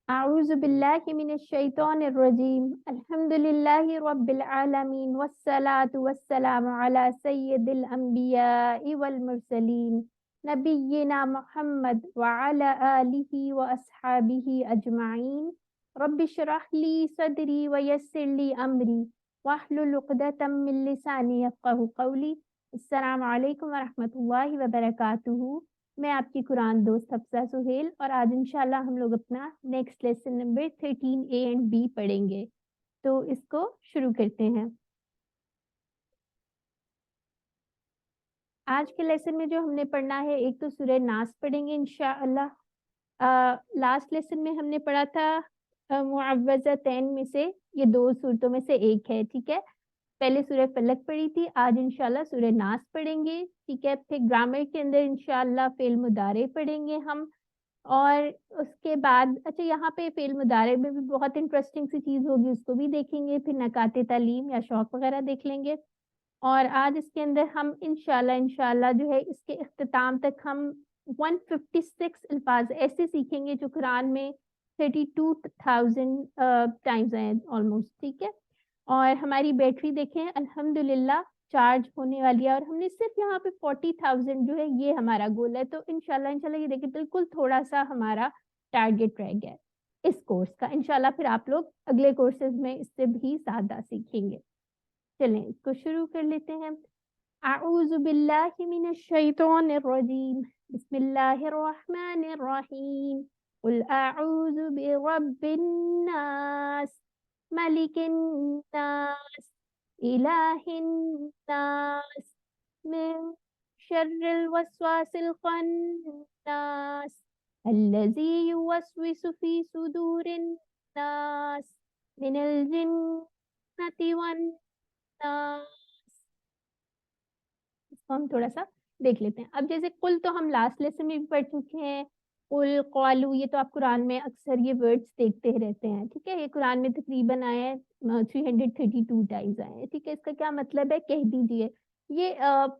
أعوذ بالله من الشيطان الرجيم الحمد لله رب العالمين والصلاة والسلام على سيد الأنبياء والمرسلين نبينا محمد وعلى آله وأصحابه أجمعين رب اشرح لي صدري ويسر لي أمري واحلل عقدة من لساني يفقهوا قولي السلام عليكم ورحمة الله وبركاته. میں آپ کی قرآن دوست حفصہ سہیل اور آج انشاءاللہ ہم لوگ اپنا next lesson number 13A and B پڑھیں گے. تو اس کو شروع کرتے ہیں. آج کے لیسن میں جو ہم نے پڑھنا ہے ایک تو سورہ ناس پڑھیں گے انشاءاللہ. لاسٹ لیسن میں ہم نے پڑھا تھا معوذتین میں سے یہ دو صورتوں میں سے ایک ہے. ٹھیک ہے, پہلے سورہ فلق پڑھی تھی, آج انشاءاللہ سورہ ناس پڑھیں گے. ٹھیک ہے, پھر گرامر کے اندر انشاءاللہ فعل مضارع پڑھیں گے ہم, اور اس کے بعد اچھا یہاں پہ فعل مضارع میں بھی بہت انٹرسٹنگ سی چیز ہوگی, اس کو بھی دیکھیں گے. پھر نکات تعلیم یا شوق وغیرہ دیکھ لیں گے. اور آج اس کے اندر ہم انشاءاللہ جو ہے اس کے اختتام تک ہم 156 الفاظ ایسے سیکھیں گے جو قرآن میں 32,000 ٹائمز ہیں آلموسٹ. ٹھیک ہے, اور ہماری بیٹری دیکھیں الحمدللہ چارج ہونے والی ہے, اور ہم نے صرف یہاں پہ 40,000 جو ہے یہ ہمارا گول ہے. تو انشاءاللہ یہ دیکھیں بالکل تھوڑا سا ہمارا ٹارگیٹ رہ گیا ہے اس کورس کا. انشاءاللہ پھر آپ لوگ اگلے کورسز میں اس سے بھی زیادہ سیکھیں گے. چلیں اس کو شروع کر لیتے ہیں. اعوذ باللہ من الشیطان الرجیم بسم اللہ الرحمن الرحیم قل اعوذ برب الناس ملک الناس الہ الناس من شر الوسواس الخناس الذي يوسوس في صدور الناس من الجنة والناس. اس کو ہم تھوڑا سا دیکھ لیتے ہیں. اب جیسے قل تو ہم لاسٹ لیسن میں بھی پڑھ چکے ہیں. قل قالو یہ تو آپ قرآن میں اکثر یہ ورڈز دیکھتے ہی رہتے ہیں. ٹھیک ہے, یہ قرآن میں تقریباً آئے ہیں 332 ٹائمز آئے ہیں. ٹھیک ہے, اس کا کیا مطلب ہے کہہ دیجئے. یہ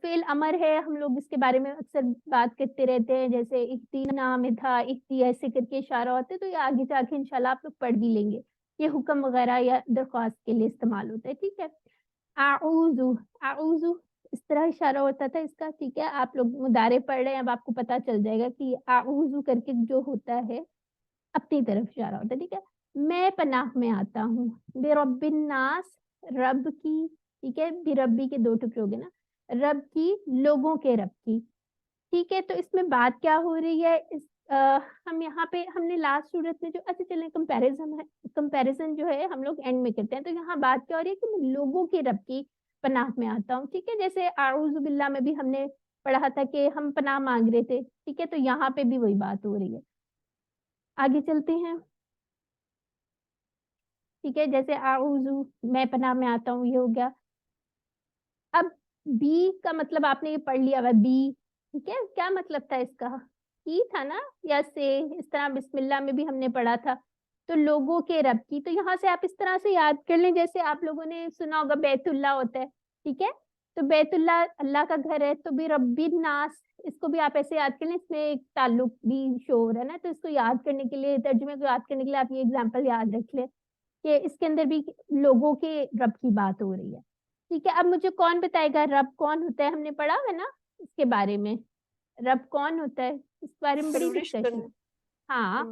فعل امر ہے, ہم لوگ اس کے بارے میں اکثر بات کرتے رہتے ہیں. جیسے اختی نام میں تھا, اختی ایسے کر کے اشارہ ہوتے, تو یہ آگے جا کے انشاءاللہ آپ لوگ پڑھ بھی لیں گے. یہ حکم وغیرہ یا درخواست کے لیے استعمال ہوتا ہے. ٹھیک ہے, اعوذ اس طرح اشارہ ہوتا تھا اس کا. ٹھیک ہے, آپ لوگ مضارع پڑھ رہے ہیں, اب آپ کو پتا چل جائے گا کہ اعوذ کر کے جو ہوتا ہے اپنی طرف اشارہ ہوتا ہے. ٹھیک ہے, میں پناہ میں آتا ہوں برب الناس رب کی. ٹھیک ہے, بربی کے دو ٹکڑے ہو گئے نا, رب کی لوگوں کے رب کی. ٹھیک ہے, تو اس میں بات کیا ہو رہی ہے. ہم یہاں پہ ہم نے لاسٹ صورت میں جو اچھا چلیں کمپیریزن جو ہے ہم لوگ اینڈ میں کرتے ہیں. تو یہاں بات کیا ہو رہی ہے کہ میں لوگوں کے رب کی پناہ میں آتا ہوں. ٹھیک ہے, جیسے اعوذ باللہ میں بھی ہم نے پڑھا تھا کہ ہم پناہ مانگ رہے تھے. ٹھیک ہے, تو یہاں پہ بھی وہی بات ہو رہی ہے. آگے چلتے ہیں. ٹھیک ہے, جیسے اعوذ میں پناہ میں آتا ہوں, یہ ہو گیا. اب بی کا مطلب آپ نے یہ پڑھ لیا ہوا بی. ٹھیک ہے, کیا مطلب تھا اس کا, کی تھا نا, یا سے. اس طرح بسم اللہ میں بھی ہم نے پڑھا تھا, تو لوگوں کے رب کی. تو یہاں سے آپ اس طرح سے یاد کر لیں, جیسے آپ لوگوں نے سنا ہوگا بیت اللہ ہوتا ہے. ٹھیک ہے, تو بیت اللہ اللہ کا گھر ہے, تو بھی رب الناس اس کو بھی آپ ایسے یاد کر لیں. اس میں ایک تعلق بھی شو ہو رہا ہے نا, تو اس کو یاد کرنے کے لیے, ترجمے کو یاد کرنے کے لیے آپ یہ اگزامپل یاد رکھ لیں کہ اس کے اندر بھی لوگوں کے رب کی بات ہو رہی ہے. ٹھیک ہے, اب مجھے کون بتائے گا رب کون ہوتا ہے. ہم نے پڑھا ہے نا اس کے بارے میں, رب کون ہوتا ہے, اس بارے میں بڑی ڈسکشن. ہاں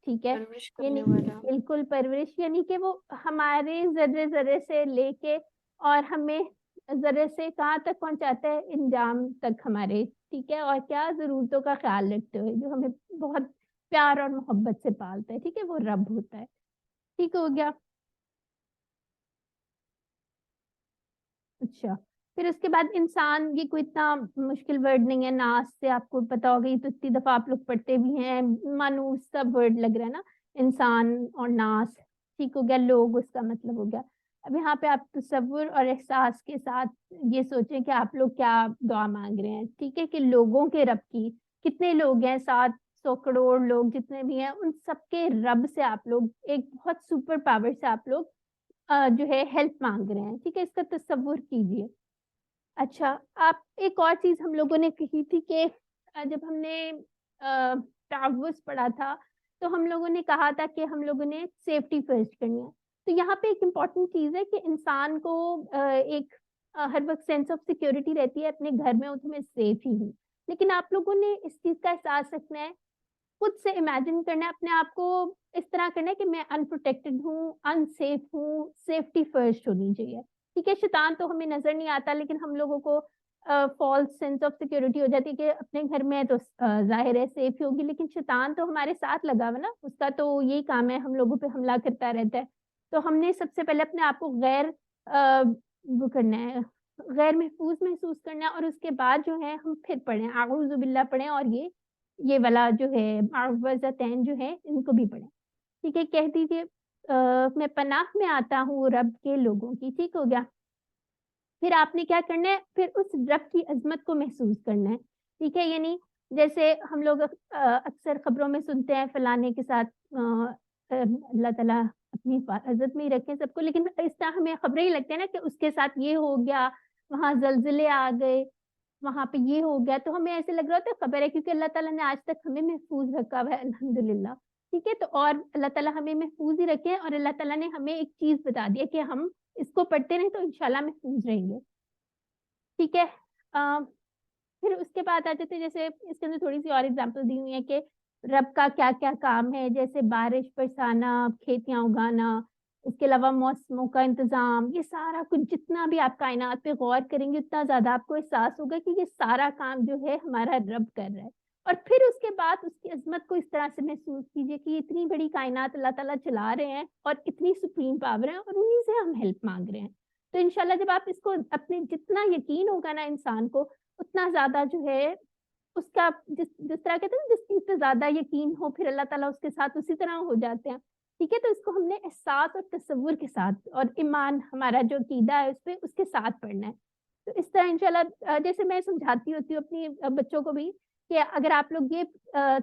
ٹھیک ہے, پرورش یعنی کرنے والا. بالکل پرورش, یعنی کہ وہ ہمارے ذرے ذرے سے لے کے اور ہمیں ذرے سے کہاں تک پہنچاتا ہے, انجام تک ہمارے. ٹھیک ہے, اور کیا ضرورتوں کا خیال رکھتے ہوئے جو ہمیں بہت پیار اور محبت سے پالتا ہے. ٹھیک ہے, وہ رب ہوتا ہے. ٹھیک ہو گیا. اچھا, پھر اس کے بعد انسان, یہ کوئی اتنا مشکل ورڈ نہیں ہے. ناس سے آپ کو پتا ہوگا, یہ تو اتنی دفعہ آپ لوگ پڑھتے بھی ہیں, مانوس سب ورڈ لگ رہا ہے نا, انسان اور ناس. ٹھیک ہو گیا, لوگ اس کا مطلب ہو گیا. اب یہاں پہ آپ تصور اور احساس کے ساتھ یہ سوچیں کہ آپ لوگ کیا دعا مانگ رہے ہیں. ٹھیک ہے, کہ لوگوں کے رب کی, کتنے لوگ ہیں, 700 کروڑ لوگ جتنے بھی ہیں, ان سب کے رب سے آپ لوگ ایک بہت سپر پاور سے آپ لوگ جو ہے ہیلپ مانگ رہے ہیں. ٹھیک ہے, اس کا تصور کیجئے. اچھا, آپ ایک اور چیز ہم لوگوں نے کہی تھی کہ جب ہم نے تعوذ پڑھا تھا, تو ہم لوگوں نے کہا تھا کہ ہم لوگوں نے سیفٹی فرسٹ کرنی ہے. تو یہاں پہ ایک امپورٹنٹ چیز ہے کہ انسان کو ایک ہر وقت سینس آف سیکیورٹی رہتی ہے اپنے گھر میں تو میں سیف ہی ہوں, لیکن آپ لوگوں نے اس چیز کا احساس رکھنا ہے, خود سے امیجن کرنا ہے اپنے آپ کو اس طرح کرنا ہے کہ میں انپروٹیکٹڈ ہوں, انسیف ہوں, سیفٹی فرسٹ ہونی چاہیے. ٹھیک ہے, شیطان تو ہمیں نظر نہیں آتا لیکن ہم لوگوں کو فالس سینس آف سیکیورٹی ہو جاتی ہے کہ اپنے گھر میں تو ظاہر ہے سیف ہوگی, لیکن شیطان تو ہمارے ساتھ لگا ہوا نا, اس کا تو یہی کام ہے ہم لوگوں پہ حملہ کرتا رہتا ہے. تو ہم نے سب سے پہلے اپنے آپ کو غیر وہ کرنا ہے, غیر محفوظ محسوس کرنا ہے, اور اس کے بعد جو ہے ہم پھر پڑھیں اعوذ باللہ پڑھیں, اور یہ والا جو ہے معوذتین جو ہے ان کو بھی پڑھیں. ٹھیک ہے, کہہ دیجیے میں پناہ میں آتا ہوں رب کے لوگوں کی. ٹھیک ہو گیا. پھر آپ نے کیا کرنا ہے, پھر اس رب کی عظمت کو محسوس کرنا ہے. ٹھیک ہے, یعنی جیسے ہم لوگ اکثر خبروں میں سنتے ہیں فلانے کے ساتھ اللہ تعالیٰ اپنی حفاظت میں ہی رکھے سب کو, لیکن اس طرح ہمیں خبریں ہی لگتے ہیں نا کہ اس کے ساتھ یہ ہو گیا, وہاں زلزلے آ گئے, وہاں پہ یہ ہو گیا, تو ہمیں ایسے لگ رہا ہوتا ہے خبر ہے, کیونکہ اللہ تعالیٰ نے آج تک ہمیں محفوظ رکھا ہوا ہے الحمدللہ. ٹھیک ہے, تو اور اللہ تعالیٰ ہمیں محفوظ ہی رکھے, اور اللہ تعالیٰ نے ہمیں ایک چیز بتا دی ہے کہ ہم اس کو پڑھتے رہیں تو انشاءاللہ محفوظ رہیں گے. ٹھیک ہے, پھر اس کے بعد آ جاتے ہیں, جیسے اس کے اندر تھوڑی سی اور ایگزامپل دی ہوئی ہے کہ رب کا کیا کیا کام ہے, جیسے بارش برسانا, کھیتیاں اگانا, اس کے علاوہ موسموں کا انتظام, یہ سارا کچھ جتنا بھی آپ کائنات پہ غور کریں گے اتنا زیادہ آپ کو احساس ہوگا کہ یہ سارا کام جو ہے ہمارا رب کر رہا ہے. اور پھر اس کے بعد اس کی عظمت کو اس طرح سے محسوس کیجئے کہ اتنی بڑی کائنات اللہ تعالیٰ چلا رہے ہیں اور اتنی سپریم پاور ہے, اور انہی سے ہم ہیلپ مانگ رہے ہیں. تو انشاءاللہ جب آپ اس کو اپنے جتنا یقین ہوگا نا انسان کو, اتنا زیادہ جو ہے اس کا جس طرح کہتے ہیں جس چیز پہ زیادہ یقین ہو پھر اللہ تعالیٰ اس کے ساتھ اسی طرح ہو جاتے ہیں. ٹھیک ہے, تو اس کو ہم نے احساس اور تصور کے ساتھ, اور ایمان ہمارا جو عقیدہ ہے اس پہ اس کے ساتھ پڑھنا ہے. تو اس طرح انشاءاللہ جیسے میں سمجھاتی ہوتی ہوں اپنی بچوں کو بھی, کہ اگر آپ لوگ یہ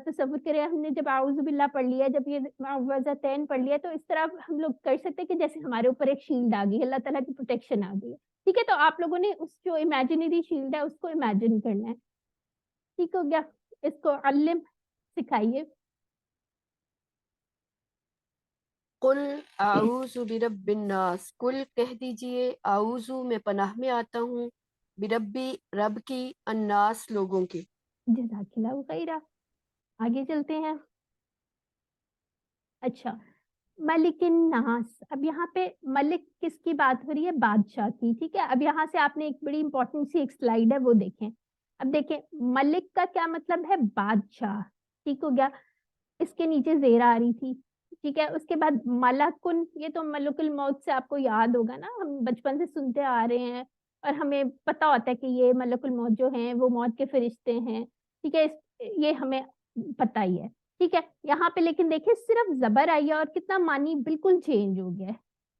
تصور کریں, ہم نے جب اعوذ باللہ پڑھ لیا, جب یہ معوذتین پڑھ لیا, تو اس طرح ہم لوگ کر سکتے ہیں کہ جیسے ہمارے اوپر ایک شیلڈ آ گئی, اللہ تعالیٰ کی پروٹیکشن آ گئی ہے. ٹھیک ہے, تو آپ لوگوں نے اس جو امیجنری شیلڈ ہے اس کو امیجن کرنا ہے. ٹھیک ہو گیا, اس کو علم سکھائیے. قل اعوذ برب الناس, قل کہہ دیجئے اعوذ میں پناہ میں آتا ہوں, بربی رب کی, الناس لوگوں کی. جزاک اللہ خیرہ. آگے چلتے ہیں. اچھا, ملک الناس, اب یہاں پہ ملک کس کی بات ہو رہی ہے, بادشاہ کی. ٹھیک ہے, اب یہاں سے آپ نے ایک بڑی امپورٹنٹ سی ایک سلائیڈ ہے وہ دیکھیں. اب دیکھیں ملک کا کیا مطلب ہے, بادشاہ. ٹھیک ہو گیا, اس کے نیچے زیر آ رہی تھی. ٹھیک ہے, اس کے بعد ملکن, یہ تو ملک الموت سے آپ کو یاد ہوگا نا, ہم بچپن سے سنتے آ رہے ہیں اور ہمیں پتا ہوتا ہے کہ یہ ملک الموت جو ہیں وہ موت کے فرشتے ہیں. ٹھیک ہے, یہ ہمیں پتا ہی ہے. ٹھیک ہے, یہاں پہ لیکن دیکھیں صرف زبر آئی ہے اور کتنا معنی بالکل چینج ہو گیا ہے.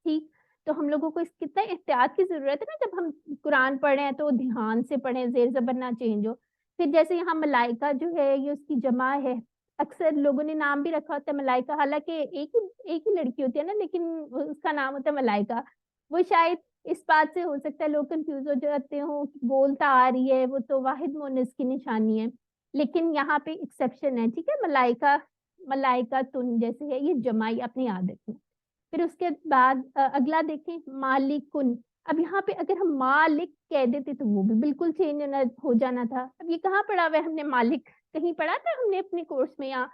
ٹھیک, تو ہم لوگوں کو اس کتنا احتیاط کی ضرورت ہے نا, جب ہم قرآن پڑھ رہے ہیں تو دھیان سے پڑھیں, زیر زبر نہ چینج ہو. پھر جیسے یہاں ملائکہ جو ہے یہ اس کی جمع ہے, اکثر لوگوں نے نام بھی رکھا ہوتا ہے ملائکہ, حالانکہ ایک ہی لڑکی ہوتی ہے نا, لیکن اس کا نام ہوتا ہے ملائکہ. وہ شاید اس بات سے ہو سکتا ہے لوگ کنفیوز ہو جاتے ہوں, بولتا آ رہی ہے, وہ تو واحد مونس کی نشانی ہے, لیکن یہاں پہ ایکسیپشن ہے. ٹھیک ہے, ملائکہ تن جیسے ہے یہ جمائی اپنی عادت میں. پھر اس کے بعد اگلا دیکھیں مالکن. اب یہاں پہ اگر ہم مالک کہہ دیتے تو وہ بھی بالکل چینج ہو جانا تھا. اب یہ کہاں پڑھا ہوا ہے ہم نے مالک, کہیں پڑھا تھا ہم نے اپنے کورس میں, یا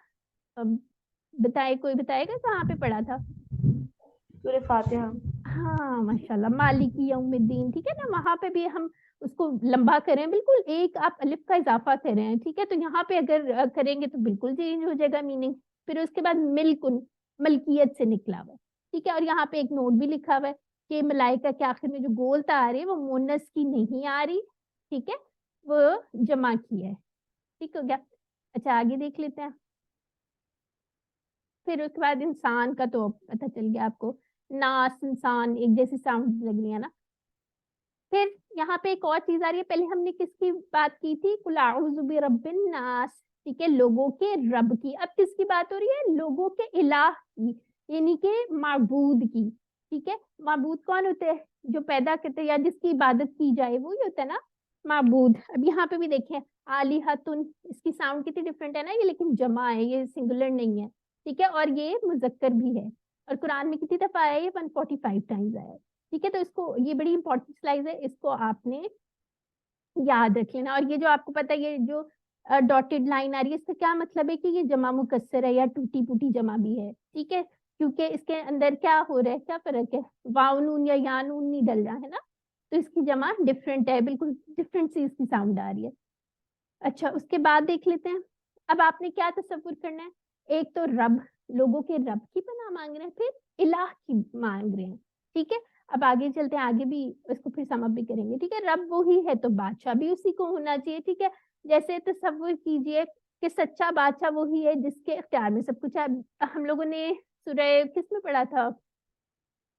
بتائے, کوئی بتائے گا کہاں پہ پڑھا تھا؟ سورہ فاتحہ. ہاں ماشاءاللہ, مالکی یوم الدین. ٹھیک ہے نا, وہاں پہ بھی ہم اس کو لمبا کریں, بالکل ایک آپ الف کا اضافہ کریں ہیں. ٹھیک ہے, تو یہاں پہ اگر کریں گے تو بالکل چینج ہو جائے گا میننگ. پھر اس کے بعد ملکن, ملکیت سے نکلا ہوا ہے. ٹھیک ہے, اور یہاں پہ ایک نوٹ بھی لکھا ہوا ہے کہ ملائکہ کے آخر میں جو گولتا آ رہی ہے وہ مونس کی نہیں آ رہی. ٹھیک ہے, وہ جمع کی ہے. ٹھیک ہو گیا. اچھا, آگے دیکھ لیتے ہیں. پھر اس کے بعد انسان کا تو پتہ چل گیا آپ کو, ناس, انسان ایک جیسی ساؤنڈ لگ رہی ہے نا. پھر یہاں پہ ایک اور چیز آ رہی ہے, پہلے ہم نے کس کی بات کی تھی, قل اعوذ برب الناس. ٹھیک ہے, لوگوں کے رب کی. اب کس کی بات ہو رہی ہے, لوگوں کے الہ کی, یعنی کہ معبود کی. ٹھیک ہے, معبود کون ہوتے ہیں, جو پیدا کرتے یا جس کی عبادت کی جائے وہی ہوتا ہے نا معبود. اب یہاں پہ بھی دیکھیں آلیہتن, اس کی ساؤنڈ کتنی ڈفرینٹ ہے نا یہ, لیکن جمع ہے, یہ سنگولر نہیں ہے. ٹھیک ہے, اور یہ مذکر بھی ہے, اور قرآن میں کتنی دفعہ آیا ہے, یہ 145 ٹائمز آیا ہے. ٹھیک ہے, تو اس کو, یہ بڑی امپورٹنٹ سلائڈ ہے, اس کو آپ نے یاد رکھ لینا. اور یہ جو آپ کو پتا ہے, یہ جو ڈاٹڈ لائن آ رہی ہے, اس کا کیا مطلب ہے کہ یہ جمع مکسر ہے یا ٹوٹی پوٹی جمع بھی ہے. ٹھیک ہے, کیونکہ اس کے اندر کیا ہو رہا ہے, کیا فرق ہے, واو نون یا یا نون نہیں ڈل رہا ہے نا, تو اس کی جمع ڈفرینٹ ہے, بالکل ڈفرینٹ سی اس کی ساؤنڈ آ رہی ہے. اچھا, اس کے بعد دیکھ لیتے ہیں. اب آپ نے کیا تصور کرنا ہے, ایک تو رب, لوگوں کے رب کی پناہ مانگ رہے ہیں, پھر الہ کی مانگ رہے ہیں. ٹھیک ہے, اب آگے چلتے ہیں, آگے بھی اس کو پھر سم اپ بھی کریں گے. ٹھیک ہے, رب وہی ہے تو بادشاہ بھی اسی کو ہونا چاہیے. ٹھیک ہے, جیسے تصور کیجئے کہ سچا بادشاہ وہی ہے جس کے اختیار میں سب کچھ ہے. ہم لوگوں نے سورہ کس میں پڑھا تھا,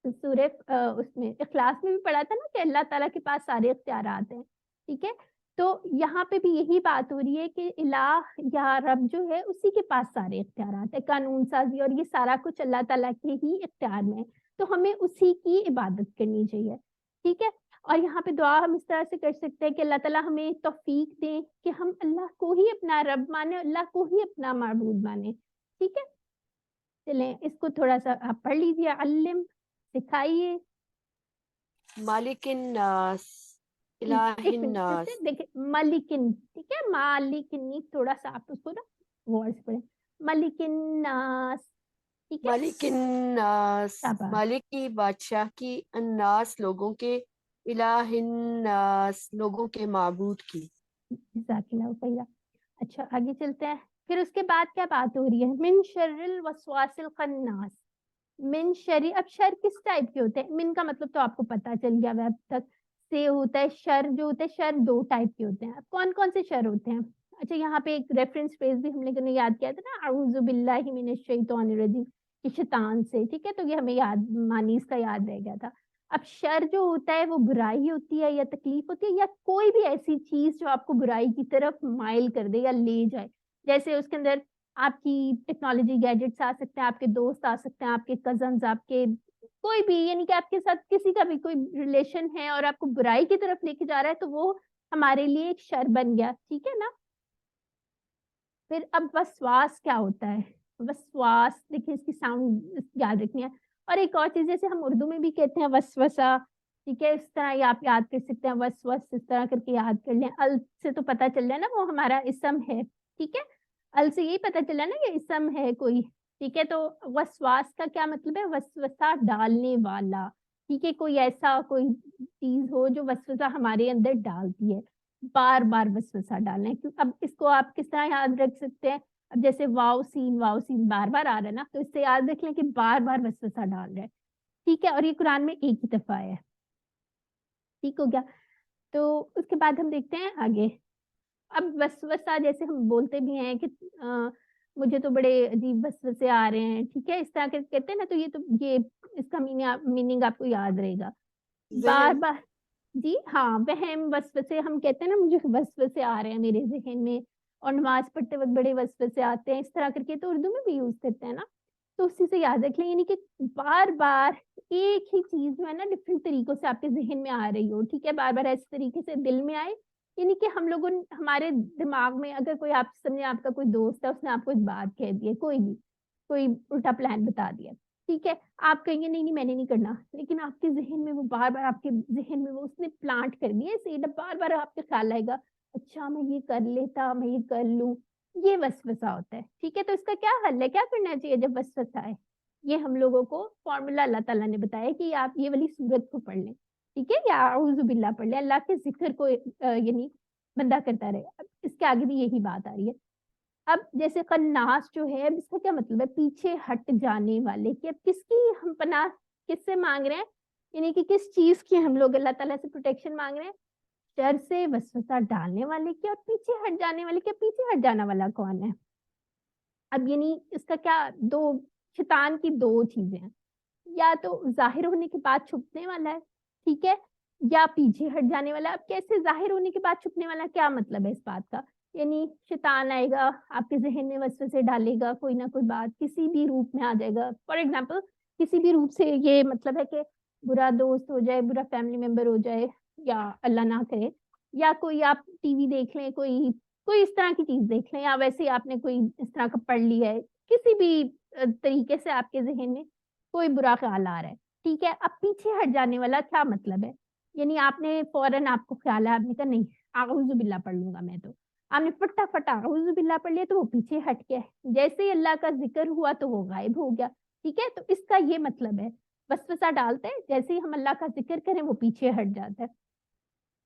سورہ اس میں اخلاص میں بھی پڑھا تھا نا, کہ اللہ تعالیٰ کے پاس سارے اختیارات ہیں. ٹھیک ہے, تو یہاں پہ بھی یہی بات ہو رہی ہے کہ الہ یا رب جو ہے اسی کے پاس سارے اختیارات ہیں, قانون سازی اور یہ سارا کچھ اللہ تعالیٰ کے ہی اختیار میں ہے, تو ہمیں اسی کی عبادت کرنی چاہیے. ٹھیک ہے, اور یہاں پہ دعا ہم اس طرح سے کر سکتے ہیں کہ اللہ تعالیٰ ہمیں توفیق دیں کہ ہم اللہ کو ہی اپنا رب مانے, اللہ کو ہی اپنا معبود مانے. ٹھیک ہے, چلیں اس کو تھوڑا سا آپ پڑھ لیجیے, علم, سکھائیے. مالک الناس الہ ایک منٹ الناس. دیکھیں, ملکن, ٹھیک ہے, مالکنی, تھوڑا سا آپ اس کو نا غور سے پڑھیں, ملک الناس. ٹھیک ہے, مالک الناس, شاباش, مالک کی, بادشاہ کی, الناس لوگوں کے, الہ الناس لوگوں کے معبود کی. جزاک اللہ خیرہ. اچھا آگے چلتے ہیں. پھر اس کے بعد کیا بات ہو رہی ہے, من شر الوسواس الخناس. من شر, اب شر کس ٹائپ کے ہوتے ہیں, من کا مطلب تو آپ کو پتا چل گیا اب تک, سے ہوتا ہے شر, جو ہوتا ہے شر دو ٹائپ کے ہوتے ہیں. اب کون کون سے شر ہوتے ہیں. اچھا, یہاں پہ ایک ریفرنس فریز بھی ہم نے یاد کیا تھا نا, اعوذ باللہ من الشیطان الرجیم, کہ شیطان سے. ٹھیک ہے, تو یہ ہمیں یاد, معنی اس کا یاد رہ گیا تھا. اب شر جو ہوتا ہے وہ برائی ہوتی ہے یا تکلیف ہوتی ہے, یا کوئی بھی ایسی چیز جو آپ کو برائی کی طرف مائل کر دے یا لے جائے. جیسے اس کے اندر آپ کی ٹیکنالوجی گیجٹس آ سکتے ہیں, آپ کے دوست آ سکتے ہیں, آپ کے کزنز, آپ کے کوئی بھی, یعنی کہ آپ کے ساتھ کسی کا بھی کوئی ریلیشن ہے اور آپ کو برائی کی طرف لے کے جا رہا ہے, تو وہ ہمارے لیے ایک شر بن گیا. ٹھیک ہے نا. پھر اب وسواس کیا ہوتا ہے, وسواس دیکھیں اس کی ساؤنڈ یاد رکھنی ہے. اور ایک اور چیز, جیسے ہم اردو میں بھی کہتے ہیں وسوسہ. ٹھیک ہے, اس طرح یہ آپ یاد کر سکتے ہیں, وسوس اس طرح کر کے یاد کر لیں. ال سے تو پتہ چل رہا ہے نا وہ ہمارا اسم ہے. ٹھیک ہے, ال سے یہی پتہ چلا نا یہ اسم ہے کوئی. ٹھیک ہے, تو وسواس کا کیا مطلب ہے, وسوسہ ڈالنے والا. ٹھیک ہے, کوئی ایسا کوئی چیز ہو جو وسوسہ ہمارے اندر ڈالتی ہے, بار بار وسوسہ ڈالنا ہے. اب اس کو آپ کس طرح یاد رکھ سکتے ہیں, اب جیسے واو سین بار بار آ رہا ہے نا, تو اس سے یاد رکھ لیں کہ بار بار وسوسہ ڈال رہا ہے. ٹھیک ہے, اور یہ قرآن میں ایک ہی دفعہ ہے. ٹھیک ہو گیا. تو اس کے بعد ہم دیکھتے ہیں آگے. اب وسوسہ جیسے ہم بولتے بھی ہیں کہ مجھے تو بڑے عجیب وسوسے آ رہے ہیں. ٹھیک ہے, اس طرح کے کہتے ہیں نا, تو یہ اس کا میننگ آپ کو یاد رہے گا. بار وہم, بار, جی ہاں, وہم, وسوسے, ہم کہتے ہیں نا مجھے وسوسے آ رہے ہیں میرے ذہن میں, اور نماز پڑھتے وقت بڑے وسوسے آتے ہیں, اس طرح کر کے تو اردو میں بھی یوز کرتے ہیں نا. تو اسی سے یاد رکھ لیں, یعنی کہ بار بار ایک ہی چیز جو ہے نا ڈفرینٹ طریقوں سے آپ کے ذہن میں آ رہی ہو. ٹھیک ہے, بار بار ایسے طریقے سے دل میں آئے, یعنی کہ ہم لوگوں, ہمارے دماغ میں اگر کوئی, آپ سمجھے آپ کا کوئی دوست ہے, اس نے آپ کو ایک بات کہہ دی ہے, کوئی بھی کوئی الٹا پلان بتا دیا. ٹھیک ہے, آپ کہیں گے نہیں میں نے نہیں کرنا, لیکن آپ کے ذہن میں وہ بار بار, آپ کے ذہن میں وہ اس نے پلانٹ کر دیا ہے, بار بار آپ کے خیال آئے گا, اچھا میں یہ کر لیتا, میں یہ کر لوں. یہ وسوسہ ہوتا ہے. ٹھیک ہے, تو اس کا کیا حل ہے, کیا کرنا چاہیے جب وسوسہ آئے. یہ ہم لوگوں کو فارمولا اللہ تعالیٰ نے بتایا کہ آپ یہ والی سورت کو پڑھ لیں. ٹھیک ہے, یا اعوذ باللہ پڑھ لیں, اللہ کے ذکر کو یعنی بندہ کرتا رہے. اب اس کے آگے بھی یہی بات آ رہی ہے. اب جیسے قناس جو ہے, اب اس کا کیا مطلب ہے, پیچھے ہٹ جانے والے کی. اب کس کی ہم پناہ کس سے مانگ رہے ہیں, یعنی کہ کس چیز کی ہم لوگ اللہ تعالیٰ سے پروٹیکشن مانگ رہے ہیں, شر سے, وسوسہ ڈالنے والے کی, اور پیچھے ہٹ جانے والے کی. پیچھے ہٹ جانا والا کون ہے. اب یعنی اس کا کیا, دو شیطان کی دو چیزیں ہیں, یا تو ظاہر ہونے کے بعد چھپنے والا ہے. ٹھیک ہے, یا پیچھے ہٹ جانے والا. اب کیسے ظاہر ہونے کے بعد چھپنے والا, کیا مطلب ہے اس بات کا, یعنی شیطان آئے گا آپ کے ذہن میں وسوسے ڈالے گا, کوئی نہ کوئی بات کسی بھی روپ میں آ جائے گا. فار ایگزامپل کسی بھی روپ سے, یہ مطلب ہے کہ برا دوست ہو جائے, برا فیملی ممبر ہو جائے, یا اللہ نہ کرے, یا کوئی آپ ٹی وی دیکھ لیں, کوئی اس طرح کی چیز دیکھ لیں, یا ویسے آپ نے کوئی اس طرح کا پڑھ لیا ہے, کسی بھی طریقے سے آپ کے ذہن میں کوئی برا خیال آ رہا ہے، ٹھیک ہے، اب پیچھے ہٹ جانے والا کیا مطلب ہے؟ یعنی آپ نے فوراً آپ کو خیال ہے، آپ نے کہا نہیں اعوذ باللہ پڑھ لوں گا میں، تو آپ نے فٹافٹ اعوذ باللہ پڑھ لیا تو وہ پیچھے ہٹ گیا، جیسے ہی اللہ کا ذکر ہوا تو وہ غائب ہو گیا، ٹھیک ہے، تو اس کا یہ مطلب ہے وسوسہ ڈالتے ہیں جیسے ہی ہم اللہ کا ذکر کریں وہ پیچھے ہٹ جاتا ہے،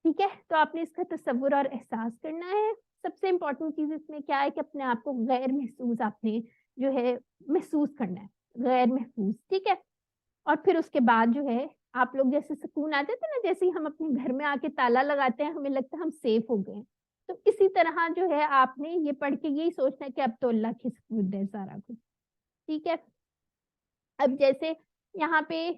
ٹھیک ہے، تو آپ نے اس کا تصور اور احساس کرنا ہے۔ سب سے امپورٹنٹ چیز اس میں کیا ہے کہ اپنے آپ کو غیر محسوس آپ نے جو ہے محسوس کرنا ہے، غیر محفوظ، ٹھیک ہے، اور پھر اس کے بعد جو ہے آپ لوگ جیسے سکون آتے تھے نا، جیسے ہی ہم اپنے گھر میں آ کے تالا لگاتے ہیں ہمیں لگتا ہے ہم سیف ہو گئے، تو اسی طرح جو ہے آپ نے یہ پڑھ کے یہی سوچنا ہے کہ اب تو اللہ کی سپرد ہے سارا کچھ، ٹھیک ہے۔ اب جیسے یہاں پہ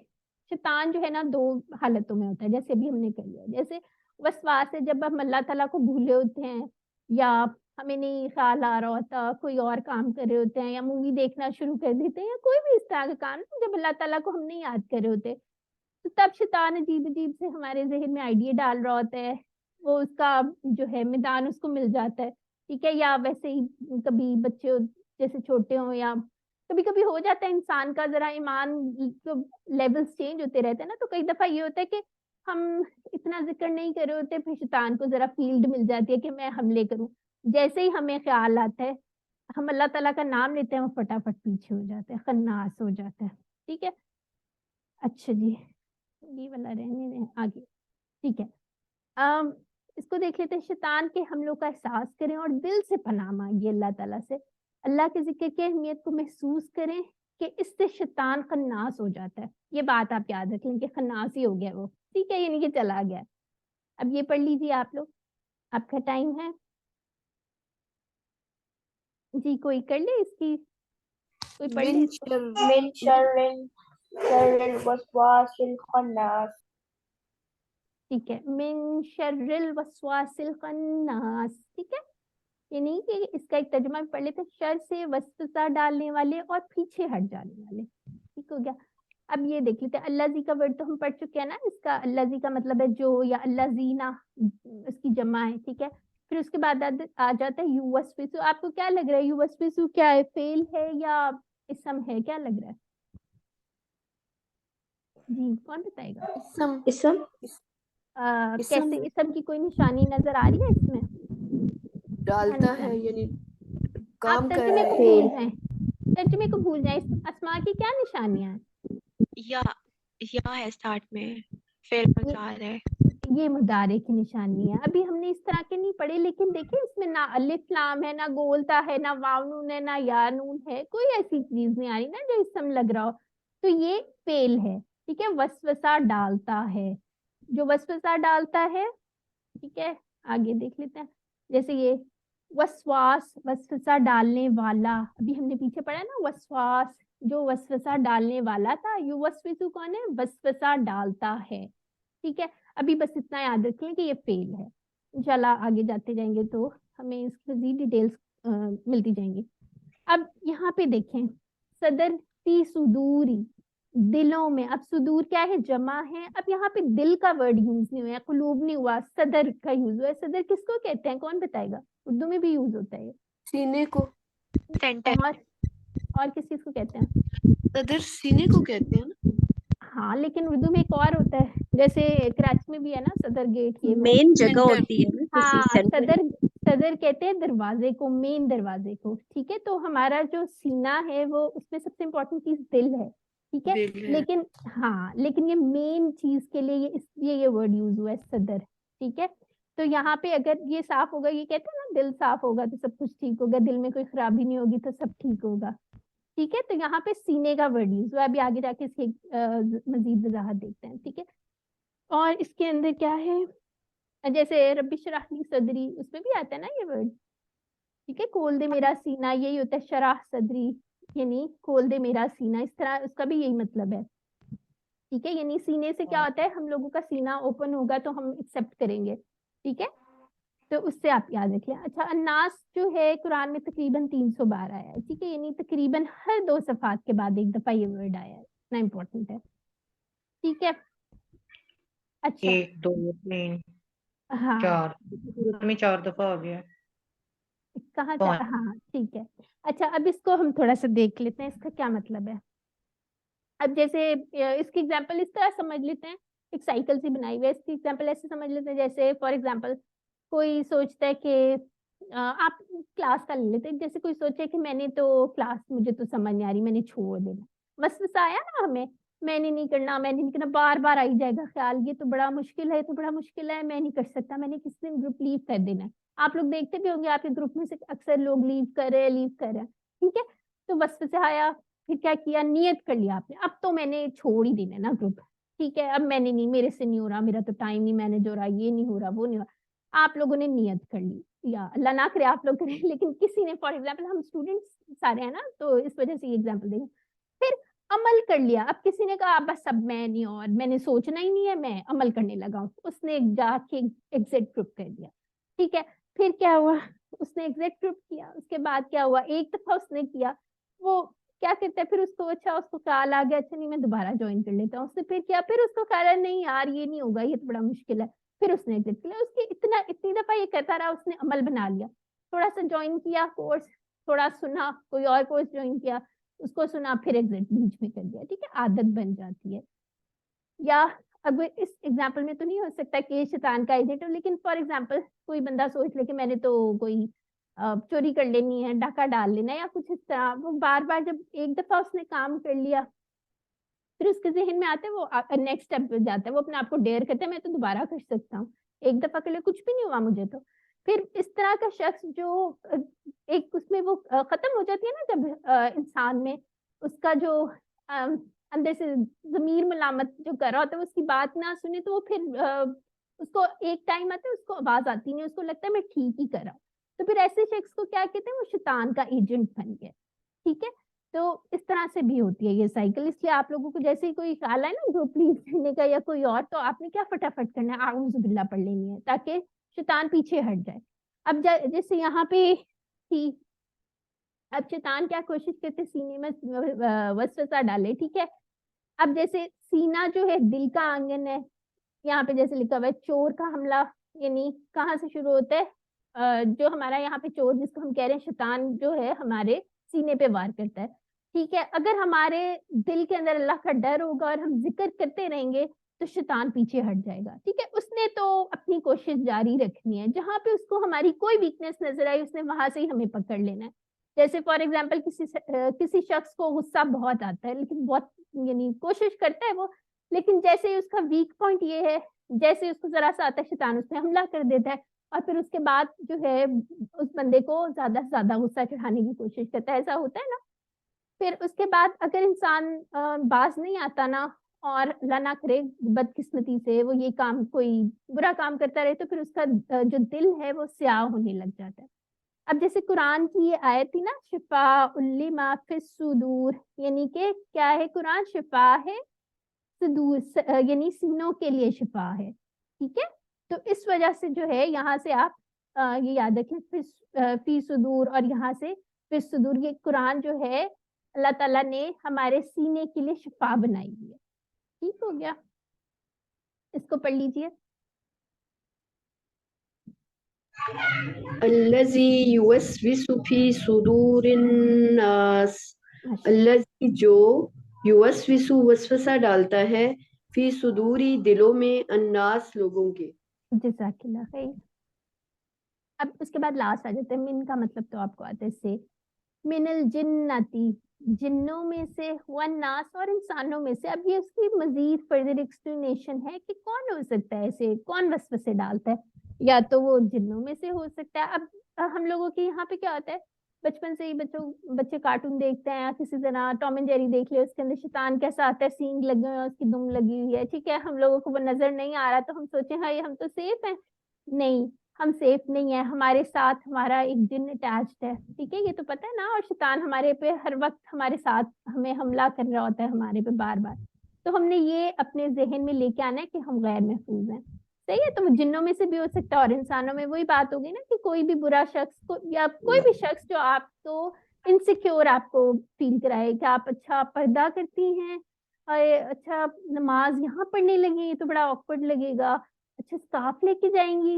شیطان جو ہے نا دو حالتوں میں ہوتا ہے، جیسے ابھی ہم نے کر لیا، جیسے وسواس ہے جب ہم اللہ تعالیٰ کو بھولے ہوتے ہیں یا ہمیں نہیں خیال آ رہا ہوتا، کوئی اور کام کر رہے ہوتے ہیں یا مووی دیکھنا شروع کر دیتے ہیں یا کوئی بھی اس طرح کا کام جب اللہ تعالیٰ کو ہم نہیں یاد کر رہے ہوتے، تو تب شیطان عجیب عجیب سے ہمارے ذہن میں آئیڈیا ڈال رہا ہوتا ہے، وہ اس کا جو ہے میدان اس کو مل جاتا ہے، ٹھیک ہے، یا ویسے ہی کبھی بچے جیسے چھوٹے ہوں یا کبھی کبھی ہو جاتا ہے انسان کا ذرا ایمان لیولز چینج ہوتے رہتے ہیں نا، تو کئی دفعہ یہ ہوتا ہے کہ ہم اتنا ذکر نہیں کر رہے ہوتے، پھر شیطان کو ذرا فیلڈ مل جاتی ہے کہ میں حملے کروں، جیسے ہی ہمیں خیال آتا ہے ہم اللہ تعالیٰ کا نام لیتے ہیں وہ فٹافٹ پیچھے ہو جاتے ہیں، خناس ہو جاتا ہے، ٹھیک ہے۔ اچھا جی، یہ والا رہنے دیں آگے، ٹھیک ہے، اس کو دیکھ لیتے ہیں، شیطان کے حملوں کا احساس کریں اور دل سے پناہ مانگیے اللہ تعالیٰ سے، اللہ کے ذکر کی اہمیت کو محسوس کریں کہ اس سے شیطان خناس ہو جاتا ہے، یہ بات آپ یاد رکھیں کہ خناس ہی ہو گیا وہ، ٹھیک ہے، یعنی کہ چلا گیا۔ اب یہ پڑھ لیجیے آپ لوگ، آپ کا ٹائم ہے جی، کوئی کر لے اس کی، کوئی پڑھ لے من اس کو، شر من شر الوسواس الخناس. ٹھیک ہے، من شر الوسواس الخناس، ٹھیک ہے، یعنی کہ اس کا ایک ترجمہ پڑھ لیتے ہیں، شر سے وسوسہ ڈالنے والے اور پیچھے ہٹ جانے والے، ٹھیک ہو گیا۔ اب یہ دیکھ لیتے ہیں، اللہ زی کا ورڈ تو ہم پڑھ چکے ہیں نا، اس کا اللہ زی کا مطلب ہے جو، یا اللہ زینا اس کی جمع ہے، ٹھیک ہے، پھر اس کے بعد آ جاتا ہے یو وسوسو، آپ کو کیا لگ رہا ہے یو وسوسو کیا ہے، فعل ہے یا اسم ہے، کیا لگ رہا ہے جی، کون بتائے گا؟ اسم. کیسے اسم کی کوئی نشانی نظر آ رہی ہے اس میں؟ ڈالتا ہے یعنی کام آپ کر ترجمے رہا کو ہے، بھول جائیں، ترجمے کو بھول جائیں، اسما کی کیا نشانیاں ہیں؟ یا ہے اسٹارٹ میں، پھر مضارع ہے، یہ مضارع کی نشانی ہے، ابھی ہم نے اس طرح کے نہیں پڑھے، لیکن دیکھیں اس میں نہ الف لام ہے، نہ گولتا ہے، نہ واو نون ہے، نہ یا نون ہے، کوئی ایسی چیز نہیں آ رہی نا جو اسم لگ رہا ہو، تو یہ فعل ہے، ٹھیک ہے، وسوسہ ڈالتا ہے، جو وسوسہ ڈالتا ہے، ٹھیک ہے، آگے دیکھ لیتے ہیں، جیسے یہ وسواس وسوسہ ڈالنے والا، ابھی ہم نے پیچھے پڑھا نا وسواس جو وسوسہ ڈالنے والا تھا، یو وسوسو کون ہے، وسوسہ ڈالتا ہے، ٹھیک ہے، ابھی بس اتنا یاد رکھیں کہ یہ فعل ہے، انشاءاللہ آگے جاتے جائیں گے تو ہمیں اس کی مزید ڈیٹیلز ملتی جائیں گی۔ اب یہاں پہ دیکھیں، صدر فی صدوری، دلوں میں، اب صدور کیا ہے، جمع ہے، اب یہاں پہ دل کا ورڈ یوز نہیں ہوا ہے، قلوب نہیں ہوا، صدر کا یوز ہوا ہے، صدر کس کو کہتے ہیں کون بتائے گا؟ اردو میں بھی یوز ہوتا ہے سینے کو، سینٹر، اور کس چیز کو کہتے ہیں؟ صدر سینے کو کہتے ہیں نا، ہاں لیکن اردو میں ایک اور ہوتا ہے، جیسے کراچی میں بھی ہے نا صدر گیٹ، یہ وہ، مین جگہ سینٹر، ہوتی ہے نا کسی ہاں سینٹر. صدر کہتے ہیں دروازے کو، مین دروازے کو، ٹھیک ہے، تو ہمارا جو سینہ ہے وہ اس میں سب سے امپورٹنٹ چیز دل ہے، ٹھیک ہے، دل ہے، لیکن ہاں لیکن یہ مین چیز کے لیے یہ اس لیے یہ ورڈ یوز ہوا ہے صدر، ٹھیک ہے، تو یہاں پہ اگر یہ صاف ہوگا، یہ کہتے ہیں نا دل صاف ہوگا تو سب کچھ ٹھیک ہوگا، دل میں کوئی خرابی نہیں ہوگی تو سب ٹھیک ہوگا، ٹھیک ہے، تو یہاں پہ سینے کا ورڈ یوز ہوا ہے، ابھی آگے جا کے اس کی مزید وضاحت دیکھتے ہیں، ٹھیک ہے، اور اس کے اندر کیا ہے، جیسے رب اشرح لی صدری، اس میں بھی آتا ہے نا یہ ورڈ، ٹھیک ہے، کھول دے میرا سینہ، یہی ہوتا ہے شرح صدری، یعنی کھول دے میرا سینہ، اس طرح اس کا بھی یہی مطلب ہے، ٹھیک ہے، یعنی سینے سے کیا ہوتا ہے، ہم لوگوں کا سینہ اوپن ہوگا تو ہم ایکسیپٹ کریں گے، ٹھیک ہے، تو اس سے آپ یاد رکھیں۔ اچھا، الناس جو ہے قرآن میں تقریباً 300 بار آیا ہے، ٹھیک ہے، یعنی تقریباً ہر 2 صفحات کے بعد ایک دفعہ یہ ورڈ آیا ہے، اتنا امپورٹنٹ ہے، ٹھیک ہے۔ اچھا 1 2 3 ہاں 4 میں 4 دفعہ آ گیا. کہاں سے, ہاں ٹھیک ہے. اچھا اب اس کو ہم تھوڑا سا دیکھ لیتے ہیں, اس کا کیا مطلب ہے. اب جیسے اس کی ایگزامپل اس طرح سمجھ لیتے ہیں, ایک سائیکل سی بنائی ہوئی ہے, اس کی ایگزامپل ایسے سمجھ لیتے ہیں جیسے فار ایگزامپل کوئی سوچتا ہے کہ آپ کلاس کا لے لیتے ہیں, جیسے کوئی سوچے کہ میں نے تو کلاس مجھے تو سمجھ نہیں آ رہی, میں نے چھوڑ دینا. وسوسہ آیا نا ہمیں, میں نے نہیں کرنا, میں نے نہیں کرنا, بار بار آئی جائے گا خیال یہ تو بڑا مشکل ہے, تو بڑا مشکل ہے, میں نہیں کر سکتا, میں نے کس دن گروپ لیو کر دینا ہے. آپ لوگ دیکھتے بھی ہوں گے آپ کے گروپ میں سے اکثر لوگ لیو کر رہے ٹھیک ہے. تو وسوسہ آیا, پھر کیا کیا, نیت کر لیا آپ نے, اب تو میں نے چھوڑ ہی دینا نا گروپ, ٹھیک ہے, اب میں نے نہیں, میرے سے نہیں ہو رہا, میرا تو ٹائم نہیں مینج ہو رہا, یہ نہیں ہو رہا, وہ نہیں ہو رہا. آپ لوگوں نے نیت کر لی, یا اللہ نہ کرے آپ لوگ کریں, لیکن کسی نے فار ایگزامپل, ہم اسٹوڈینٹس سارے ہیں نا, تو اس وجہ سے یہ ایگزامپل دیں گے. پھر عمل کر لیا, اب کسی نے کہا بس اب میں نہیں, اور میں نے سوچنا ہی نہیں ہے, میں عمل کرنے لگا ہوں, اس نے جا کے ایگزٹ گروپ کر دیا, ٹھیک ہے. پھر کیا ہوا, اس نے ایگزٹ گروپ کیا, اس کے بعد کیا ہوا, ایک دفعہ اس نے کیا, وہ کیا کہتے ہیں پھر اس کو, اچھا اس کو خیال آ گیا, اچھا نہیں میں دوبارہ جوائن کر لیتا ہوں, اس نے پھر کیا, پھر اس کو خیال ہے نہیں یار یہ نہیں ہوگا, یہ تو بڑا مشکل ہے, پھر اس نے ایگزٹ کیا. اس کی اتنی دفعہ یہ کہتا رہا, اس نے عمل بنا لیا, تھوڑا سا جوائن کیا کورس, تھوڑا سنا, کوئی اور کورس جوائن کیا, اس کو سنا, پھر ایگزٹ بیچ میں کر دیا, ٹھیک ہے, عادت بن جاتی ہے. یا اب اس ایگزامپل میں تو نہیں ہو سکتا کہ شیطان کا ایجنٹ ہو, لیکن فار ایگزامپل کوئی بندہ سوچ لے کہ میں نے تو کوئی چوری کر لینی ہے, ڈاکہ ڈال لینا ہے, یا کچھ اس طرح, وہ بار بار جب ایک دفعہ اس نے کام کر لیا, پھر اس کے ذہن میں آتے, وہ نیکسٹ اسٹیپ پہ جاتا ہے, وہ اپنے آپ کو ڈیئر کرتا ہے, میں تو دوبارہ کر سکتا ہوں, ایک دفعہ کے لیے کچھ بھی نہیں ہوا مجھے تو. پھر اس طرح کا شخص جو ایک اس میں وہ ختم ہو جاتی ہے نا, جب انسان میں اس کا جو اندر سے ضمیر ملامت جو کر رہا ہوتا ہے, اس کی بات نہ سنے, تو وہ پھر اس کو ایک ٹائم آتا ہے, اس کو آواز آتی نہیں, اس کو لگتا ہے میں ٹھیک ہی کر رہا ہوں, تو پھر ایسے شخص کو کیا کہتے ہیں, وہ شیطان کا ایجنٹ بن گیا, ٹھیک ہے. تو اس طرح سے بھی ہوتی ہے یہ سائیکل, اس لیے آپ لوگوں کو جیسے ہی کوئی خیال ہے نا جو پلیز کرنے کا یا کوئی اور, تو آپ نے کیا فٹافٹ کرنا ہے, اعوذ باللہ پڑھ لینی ہے, تاکہ شیطان پیچھے ہٹ جائے. اب جیسے یہاں پہ تھی, اب شیطان کیا کوشش کرتے, سینے میں وسوسہ ڈالے, ٹھیک ہے. اب جیسے سینہ جو ہے دل کا آنگن ہے, یہاں پہ جیسے لکھا ہوا ہے چور کا حملہ, یعنی کہاں سے شروع ہوتا ہے, جو ہمارا یہاں پہ چور جس کو ہم کہہ رہے ہیں شیطان, جو ہے ہمارے سینے پہ وار کرتا ہے, ٹھیک ہے. اگر ہمارے دل کے اندر اللہ کا ڈر ہوگا اور ہم ذکر کرتے رہیں گے, تو شیطان پیچھے ہٹ جائے گا, ٹھیک ہے. اس نے تو اپنی کوشش جاری رکھنی ہے, جہاں پہ اس کو ہماری کوئی ویکنیس نظر آئی, اس نے وہاں سے ہی ہمیں پکڑ لینا ہے. جیسے فار ایگزامپل کسی شخص کو غصہ بہت آتا ہے, لیکن بہت یعنی کوشش کرتا ہے وہ, لیکن جیسے اس کا ویک پوائنٹ یہ ہے, جیسے اس کو ذرا سا آتا ہے شیطان اس پہ حملہ کر دیتا ہے, اور پھر اس کے بعد جو ہے اس بندے کو زیادہ سے زیادہ غصہ چڑھانے کی کوشش کرتا ہے, ایسا ہوتا ہے نا. پھر اس کے بعد اگر انسان باز نہیں آتا نا, اور اللہ نہ کرے بدقسمتی سے وہ یہ کام کوئی برا کام کرتا رہے, تو پھر اس کا جو دل ہے وہ سیاہ ہونے لگ جاتا ہے. اب جیسے قرآن کی یہ آیت تھی نا, شفاء لما فی الصدور, یعنی کہ کیا ہے, قرآن شفا ہے صدور, یعنی سینوں کے لیے شفا ہے, ٹھیک ہے. تو اس وجہ سے جو ہے یہاں سے آپ یہ یاد رکھیں, فی صدور, اور یہاں سے فی صدور, یہ قرآن جو ہے اللہ تعالیٰ نے ہمارے سینے کے لیے شفا بنائی ہے, ٹھیک ہو گیا. اس کو پڑھ لیجئے. الذی یوسوس فی صدور الناس, الذی جو یوسوس وسوسہ ڈالتا ہے, فی صدوری دلوں میں, الناس لوگوں کے. جزاک اللہ خیر. اب اس کے بعد لاسٹ آ جاتے ہیں, من کا مطلب تو آپ کو آتا ہے, سے من الجنتی, جنوں میں سے, والناس, اور انسانوں میں سے. اب یہ اس کی مزید فردر ایکسپلینیشن ہے کہ کون ہو سکتا ہے ایسے, کون وسوسے ڈالتا ہے, یا تو وہ جنوں میں سے ہو سکتا ہے. اب ہم لوگوں کے یہاں پہ کیا ہوتا ہے, بچپن سے ہی بچے کارٹون دیکھتے ہیں, کسی طرح ٹام اینڈ جیری دیکھ لیا, اس کے اندر شیطان کیسا آتا ہے, سینگ لگے ہوئے, اس کی دم لگی ہوئی ہے, ٹھیک ہے. ہم لوگوں کو وہ نظر نہیں آ رہا, تو ہم سوچیں ہائی ہم تو سیف ہیں. نہیں, ہم سیف نہیں ہیں, ہمارے ساتھ ہمارا ایک جن اٹیچڈ ہے, ٹھیک ہے, یہ تو پتہ ہے نا. اور شیطان ہمارے پہ ہر وقت ہمارے ساتھ ہمیں حملہ کر رہا ہوتا ہے, ہمارے پہ بار بار. تو ہم نے یہ اپنے ذہن میں لے کے آنا ہے کہ ہم غیر محفوظ ہیں, صحیح ہے. تو جنوں میں سے بھی ہو سکتا ہے, اور انسانوں میں. وہی بات ہوگی نا کہ کوئی بھی برا شخص کو, یا کوئی بھی شخص جو آپ کو انسیکیور آپ کو فیل کرائے کہ آپ اچھا پردہ کرتی ہیں, اچھا نماز یہاں پڑھنے لگی, تو بڑا آکورڈ لگے گا, اچھا صاف لے کے جائیں گی,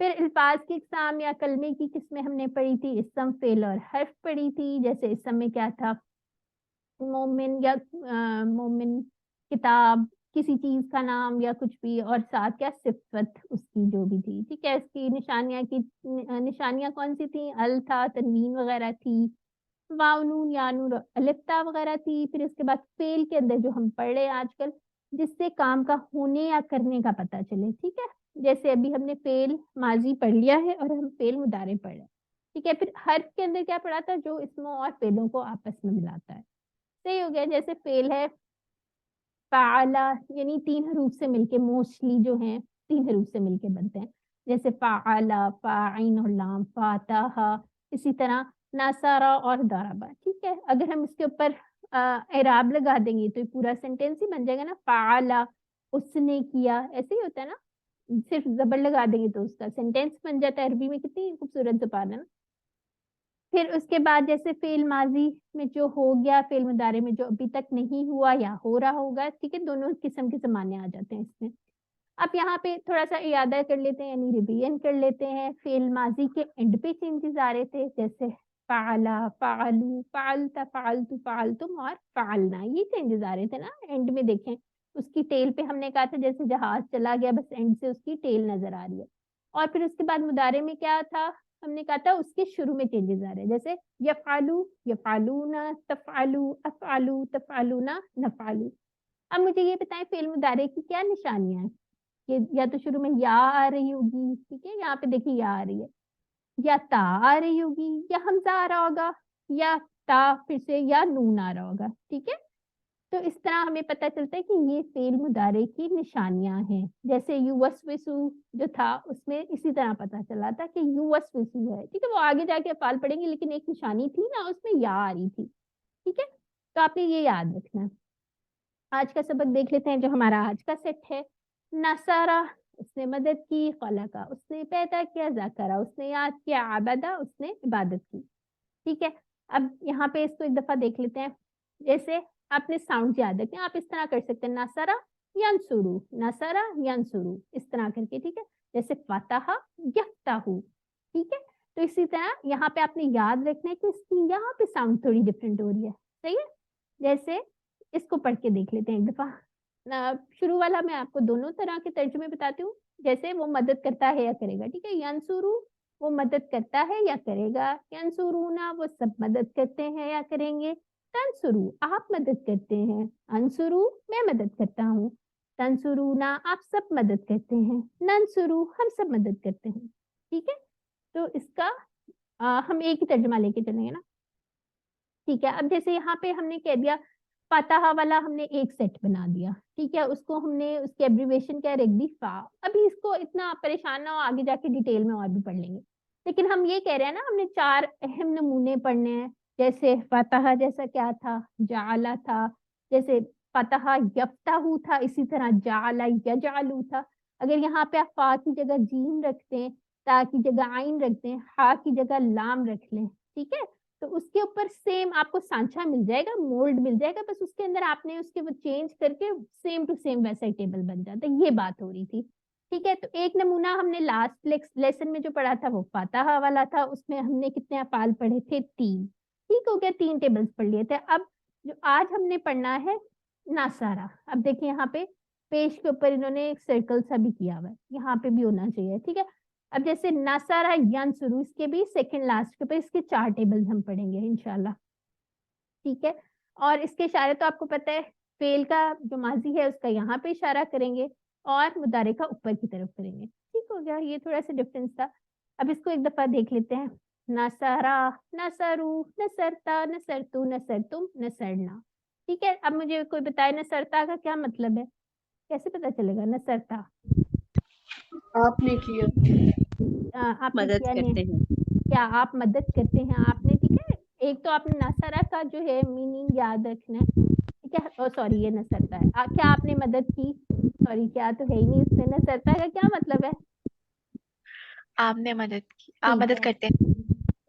پھر الفاظ کی اقسام یا کلمے کی قسمیں ہم نے پڑھی تھی، اسم، فعل اور حرف پڑھی تھی. جیسے اسم میں کیا تھا، مومن یا مومن، کتاب، کسی چیز کا نام یا کچھ بھی، اور ساتھ کیا صفت اس کی جو بھی تھی. ٹھیک ہے، اس کی نشانیاں کون سی تھیں، ال تھا، تنوین وغیرہ تھی، واو نون یا نون الف تا وغیرہ تھی. پھر اس کے بعد فعل کے اندر جو ہم پڑھ رہے ہیں آج کل، جس سے کام کا ہونے یا کرنے کا پتہ چلے. ٹھیک ہے، جیسے ابھی ہم نے فعل ماضی پڑھ لیا ہے اور ہم فعل مضارع پڑھ رہے ہیں. ٹھیک ہے، پھر حرف کے اندر کیا پڑھا تھا، جو اسموں اور فعلوں کو آپس میں ملاتا ہے. صحیح ہو گیا. جیسے فعل ہے فعلا، یعنی 3 حروف سے مل کے، موسٹلی جو ہیں 3 حروف سے مل کے بنتے ہیں. جیسے فعلا، فاعین اور لام، فاتحہ. اسی طرح نصارا اور ضربا. ٹھیک ہے، اگر ہم اس کے اوپر اعراب لگا دیں گے تو یہ پورا سینٹینس ہی بن جائے گا نا. فعلا، اس نے کیا، ایسے ہی ہوتا ہے نا. صرف زبر لگا دیں گے تو اس کا سینٹینس بن جاتا ہے. عربی میں کتنی خوبصورت زبان ہے نا. پھر اس کے بعد جیسے فعل ماضی میں جو ہو گیا، فعل مضارع میں جو ابھی تک نہیں ہوا یا ہو رہا ہوگا. ٹھیک ہے، دونوں قسم کے زمانے آ جاتے ہیں اس میں. اب یہاں پہ تھوڑا سا اعادہ کر لیتے ہیں، یعنی ریویژن کر لیتے ہیں. فعل ماضی کے اینڈ پہ چینجز آ رہے تھے، جیسے فعلا، فعلو، فعلت، فعلت، فعلتم اور فعلنا. یہ چینجز آ رہے تھے نا اینڈ میں. دیکھیں اس کی ٹیل پہ ہم نے کہا تھا جیسے جہاز چلا گیا، بس اینڈ سے اس کی ٹیل نظر آ رہی ہے. اور پھر اس کے بعد مضارع میں کیا تھا، ہم نے کہا تھا اس کے شروع میں چینجز آ رہے ہیں. جیسے یفعلو، یفعلون، تفعلو، افعلو، تفعلون، نفعلو. اب مجھے یہ بتائیں فعل مضارع کی کیا نشانیاں ہیں، کہ یا تو شروع میں یا آ رہی ہوگی. ٹھیک ہے، یہاں پہ دیکھیے یا آ رہی ہے، یا تا آ رہی ہوگی، یا حمزہ آ رہا ہوگا، یا تا پھر سے یا نون آ رہا ہوگا. ٹھیک ہے، تو اس طرح ہمیں پتہ چلتا ہے کہ یہ فعل مضارع کی نشانیاں ہیں. جیسے یوسوسو جو تھا اس میں اسی طرح پتہ چلا تھا کہ یوسوسو ہے. ٹھیک ہے، وہ آگے جا کے افعال پڑھیں گے، لیکن ایک نشانی تھی نا اس میں یا آ رہی تھی. ٹھیک ہے، تو آپ نے یہ یاد رکھنا. آج کا سبق دیکھ لیتے ہیں جو ہمارا آج کا سیٹ ہے. نصارہ، اس نے مدد کی، خلقہ، اس نے پیدا کیا، ذکرہ، اس نے یاد کیا، عبدہ، اس نے عبادت کی. ٹھیک ہے، اب یہاں پہ اس کو ایک دفعہ دیکھ لیتے ہیں. جیسے آپ نے ساؤنڈ یاد رکھیں، آپ اس طرح کر سکتے ہیں، نصرہ ینصرو، نصرہ ینصرو، اس طرح کر کے. ٹھیک ہے، جیسے فتح یفتح. ٹھیک ہے، تو اسی طرح یہاں پہ آپ نے یاد رکھنا ہے کہ اس کی یہاں پہ ساؤنڈ تھوڑی ڈفرینٹ ہو رہی ہے. صحیح ہے، جیسے اس کو پڑھ کے دیکھ لیتے ہیں ایک دفعہ. شروع والا میں آپ کو دونوں طرح کے ترجمے بتاتی ہوں. جیسے وہ مدد کرتا ہے یا کرے گا. ٹھیک ہے، ینصرو وہ مدد کرتا ہے یا کرے گا، ینصرونا وہ سب مدد کرتے ہیں یا کریں گے، تنصرو آپ مدد کرتے ہیں، انصرو میں مدد کرتا ہوں، تنصرونا آپ سب مدد کرتے ہیں، ننصرو ہم سب مدد کرتے ہیں. ٹھیک ہے، تو اس کا ہم ایک ہی ترجمہ لے کے چلیں گے نا. ٹھیک ہے، اب جیسے یہاں پہ ہم نے کہہ دیا فاتحہ والا ہم نے ایک سیٹ بنا دیا. ٹھیک ہے، اس کو ہم نے اس کی ایبریویشن کیا رکھ دی، فا. ابھی اس کو اتنا پریشان نہ ہو، آگے جا کے ڈیٹیل میں اور بھی پڑھ لیں گے. لیکن ہم یہ کہہ رہے ہیں نا، ہم نے 4 اہم نمونے پڑھنے ہیں. جیسے فاتحہ جیسا کیا تھا، جعلہ تھا. جیسے فاتحہ یفتحو تھا، اسی طرح جعلہ یجعلو تھا. اگر یہاں پہ آپ فا کی جگہ جیم رکھتے ہیں، تا کی جگہ عین رکھتے ہیں، ہا کی جگہ لام رکھ لیں. ٹھیک ہے، تو اس کے اوپر سیم آپ کو سانچہ مل جائے گا، مولڈ مل جائے گا. بس اس کے اندر آپ نے اس کے وہ چینج کر کے سیم ٹو سیم ویسا ہی ٹیبل بن جاتا ہے. یہ بات ہو رہی تھی. ٹھیک ہے، تو ایک نمونہ ہم نے لاسٹ لیسن میں جو پڑھا تھا وہ فاتحہ والا تھا. اس میں ہم نے کتنے افعال پڑھے تھے، 3. ٹھیک ہو گیا، 3 ٹیبلز پڑھ لیے تھے. اب جو آج ہم نے پڑھنا ہے نصارہ. اب دیکھیں یہاں پہ پیش کے اوپر انہوں نے ایک سرکل سا بھی کیا ہوا ہے، یہاں پہ بھی ہونا چاہیے. ٹھیک ہے، اب جیسے نصارہ ینصرو، اس کے بھی سیکنڈ لاسٹ کے اوپر اس کے 4 ٹیبلز ہم پڑھیں گے انشاءاللہ. ٹھیک ہے، اور اس کے اشارے تو آپ کو پتہ ہے، فعل کا جو ماضی ہے اس کا یہاں پہ اشارہ کریں گے اور مضارع کا اوپر کی طرف کریں گے. ٹھیک ہو گیا، یہ تھوڑا سا ڈفرینس تھا. اب اس کو ایک دفعہ دیکھ لیتے ہیں. نصارہ، نصرو، نصرتا، نصرتو، نصرتم، نصرنا. ٹھیک ہے، اب مجھے کوئی بتائے نصرتا کا کیا مطلب ہے، کیسے پتا چلے گا نصرتا؟ آپ نے کیا، آپ نے مدد کیا کرتے ہیں. کیا آپ مدد کرتے ہیں آپ نے. ٹھیک ہے، ایک تو آپ نے نصرہ کا جو ہے میننگ یاد رکھنا ہے. ٹھیک ہے، سوری یہ نصرتا ہے، کیا آپ نے مدد کی، سوری کیا تو ہے ہی نہیں اس میں. نصرتا کا کیا مطلب ہے؟ آپ نے مدد کی، آپ ٹھیک مدد ہے، کرتے ہیں.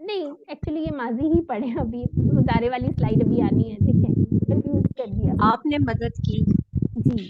نہیں ایکچولی یہ ماضی ہی پڑھے، ابھی مضارع والی سلائیڈ ابھی آنی ہے. دیکھیں کنفیوز کر دیا آپ نے مدد کی. جی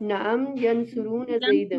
نعم ينصرون زيدا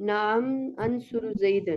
نعم أنصر زيدا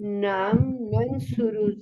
نعم ننصر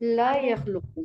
لا يخلق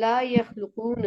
لا يخلقون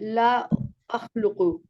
لا أخلق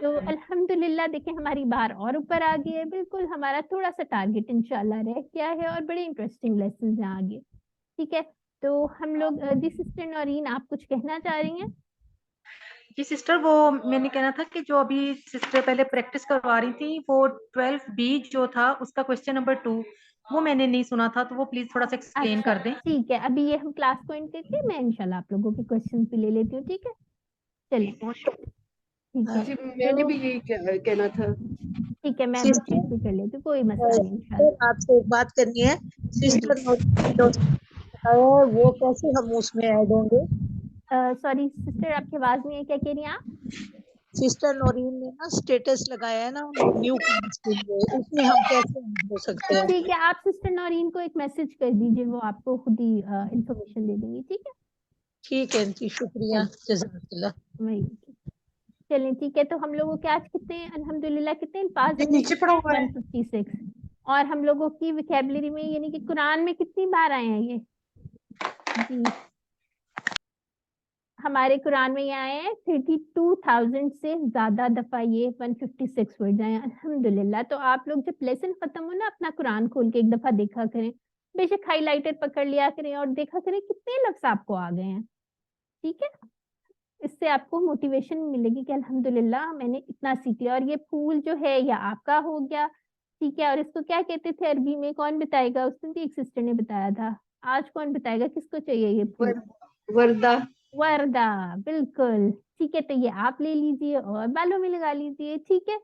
تو الحمدللہ دیکھیں ہماری بار اور اوپر آ گئی ہے، بالکل ہمارا تھوڑا سا ٹارگٹ انشاءاللہ رہ گیا ہے اور بڑے انٹرسٹنگ لیسنز ہیں آگے. ٹھیک ہے، تو ہم لوگ جی سسٹر نورین آپ کچھ کہنا چاہ رہی ہیں؟ جی سسٹر، وہ میں نے کہنا تھا کہ جو ابھی سسٹر پہلے پریکٹس کروا رہی تھی وہ 12B جو تھا اس کا کوشچن نمبر 2 وہ میں نے نہیں سنا تھا، تو وہ پلیز تھوڑا سا ایکسپلین کر دیں. ٹھیک ہے، ابھی یہ ہم کلاس کو اینڈ کرتے ہیں، میں انشاءاللہ آپ لوگوں کے کوشچن بھی لے لیتی ہوں. ٹھیک ہے چلیے ٹھیک ہے. جی میں نے بھی یہی کہنا تھا. ٹھیک ہے، میں بھی چیک بھی کر لیتی ہوں، کوئی مسئلہ نہیں انشاءاللہ. آپ سے ایک بات کرنی ہے. سسٹر وہ کیسے ہم اس میں ایڈ ہوں گے؟ سوری سسٹر آپ کی آواز نہیں ہے، کیا کہہ رہی ہیں آپ؟ سسٹر نورین نے نا اسٹیٹس لگایا ہے نا نیو کلاس کے لیے، اس میں ہم کیسے ایڈ ہو سکتے ہیں؟ ٹھیک ہے، آپ سسٹر نورین کو ایک میسج کر دیجیے، وہ آپ کو خود ہی انفارمیشن دے دیں گی. ٹھیک ہے ٹھیک ہے جی، شکریہ، جزاک اللہ. وہی چلیں ٹھیک ہے. تو ہم لوگوں کے آج کتنے الحمدللہ کتنے الفاظ یہ نیچے پڑا ہوا ہے. 156. اور ہم لوگوں کی ویکیبلری میں یعنی کہ قرآن میں کتنی بار آئے ہیں یہ؟ جی ہمارے قرآن میں یہ آئے ہیں 32,000 سے زیادہ دفعہ یہ 156 ورڈ آئے ہیں الحمدللہ. تو آپ لوگ جب لیسن ختم ہو نا اپنا قرآن کھول کے ایک دفعہ دیکھا کریں، بے شک ہائی لائٹر پکڑ لیا کریں اور دیکھا کریں کتنے لفظ آپ کو آ گئے ہیں. ٹھیک ہے، اس سے آپ کو موٹیویشن ملے گی کہ الحمدللہ میں نے اتنا سیکھ لیا. اور یہ پھول جو ہے یا آپ کا ہو گیا. ٹھیک ہے، اور اس کو کیا کہتے تھے عربی میں، کون بتائے گا؟ اس دن بھی ایک سسٹر نے بتایا تھا، آج کون بتائے گا کس کو چاہیے یہ پھول؟ وردہ. وردہ، بالکل ٹھیک ہے. تو یہ آپ لے لیجئے اور بالوں میں لگا لیجئے. ٹھیک ہے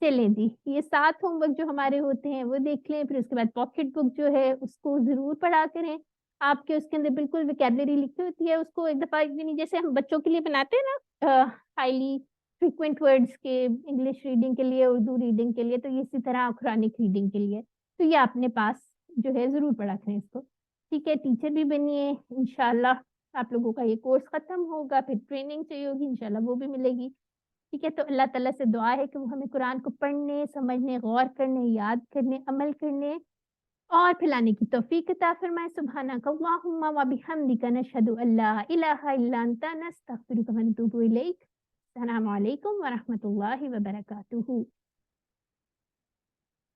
چلیں جی، یہ 7 ہوم ورک جو ہمارے ہوتے ہیں وہ دیکھ لیں. پھر اس کے بعد پاکٹ بک جو ہے اس کو ضرور پڑھا کریں. آپ کے اس کے اندر بالکل ویکیبلری لکھی ہوتی ہے، اس کو ایک دفعہ یعنی جیسے ہم بچوں کے لیے بناتے ہیں نا ہائیلی فریکوینٹ ورڈز کے، انگلش ریڈنگ کے لیے، اردو ریڈنگ کے لیے، تو یہ اسی طرح قرآنک ریڈنگ کے لیے. تو یہ اپنے پاس جو ہے ضرور پڑھا کریں اس کو. ٹھیک ہے، ٹیچر بھی بنیے انشاءاللہ. آپ لوگوں کا یہ کورس ختم ہوگا پھر ٹریننگ چاہیے ہوگی انشاءاللہ، وہ بھی ملے گی. ٹھیک ہے، تو اللہ تعالیٰ سے دعا ہے کہ وہ ہمیں قرآن کو پڑھنے، سمجھنے، غور کرنے، یاد کرنے، عمل کرنے اور پھیلانے کی توفیق عطا فرمائے. سبحانک اللہم و بحمدک نشہد ان لا الہ الا انت نستغفرک و نتوب الیک. السلام علیکم ورحمۃ اللہ وبرکاتہ.